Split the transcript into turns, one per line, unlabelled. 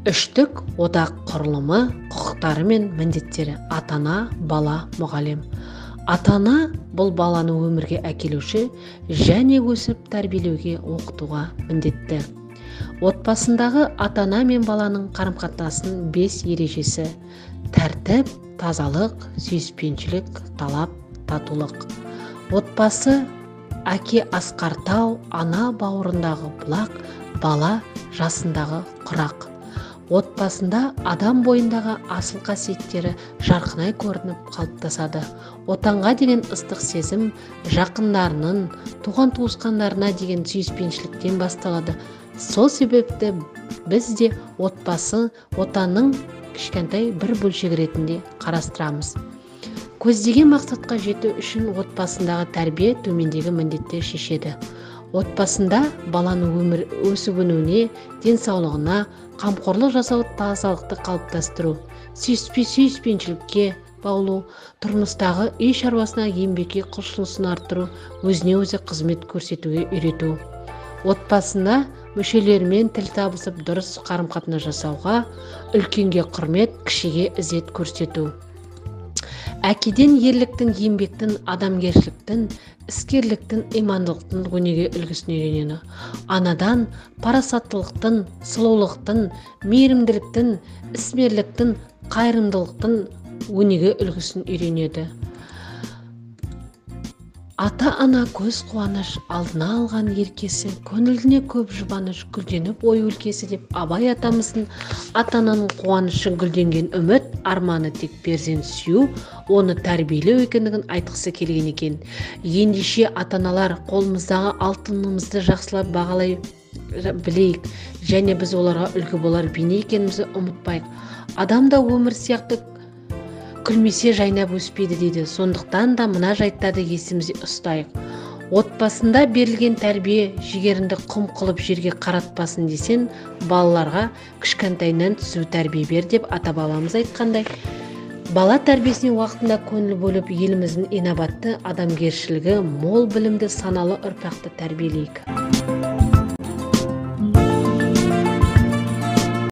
Үштік одақ құрылымы, құқықтары мен міндеттері. Ата-ана, бала, мұғалім. Ата-ана бұл баланы өмірге әкелуші және өсіп тәрбиелеуге, оқытуға міндетті. Отбасындағы ата-ана мен баланың қарым-қатынасының 5 ережесі: тәртіп, тазалық, сүйіспеншілік, талап, татулық. Отбасы әке асқар тау, ана бауырындағы бұлақ, бала жасындағы құрақ. Отбасында адам бойындағы асыл қасиеттері жарқынай көрініп қалыптасады. Отанға деген ыстық сезім жақындарының, туған-туысқандарына деген сүйіспеншіліктен басталады. Сол себепті біз де отбасы отанның кішкентай бір бөлшегі ретінде қарастырамыз. Көздеген мақсатқа жету үшін отбасындағы тәрбие төмендегі міндетті шешеді. Отбасында баланың өсіп-өнуіне, денсаулығына қамқорлық жасау, тазалықты қалыптастыру, сүйіспеншілікке баулу, тұрмыстағы үй шаруасына еңбекке құлшынысын арттыру, өзіне өзі қызмет көрсетуге үйрету. Отбасында мүшелерімен тіл табысып, дұрыс қарым-қатынас жасауға, үлкенге құрмет, кішіге ізет көрсету. Әкеден ерліктің, еңбектің, адамгершіліктің, іскерліктің, имандылықтың өнеге үлгісін үйренеді. Анадан парасаттылықтың, сұлулықтың, мейірімділіктің, ісмерліктің, қайырымдылықтың өнеге үлгісін үйренеді. Ата-ана көз қуаныш, алдына алған еркесі, көңіліне көп жұбаныш, гүлденіп ой өлкесі деп Абай атамыздың ата-ананың қуанышы гүлденген үміт, арманы тек перзент сүю, оны тәрбиелеу екендігін айтқысы келген екен. Ендеше ата-аналар, қолымыздағы алтынымызды жақсылап бағалай білейік, және біз оларға үлгі болар бейне екенімізді ұмытпайық. Адамда өмір сияқты күлмесе жайнап өспейді дейді. Сондықтан да мына жайттарды есімізде ұстайық. Отбасында берілген тәрбие жігеріңді құм қылып жерге қаратпасын десен, балаларға кішкентайынан түсу тәрбие бер деп ата-бабамыз айтқандай. Бала тәрбиесіне уақытында көңіл бөліп, еліміздің инабатты, адамгершілігі мол, білімді, саналы ұрпақты тәрбиелейік.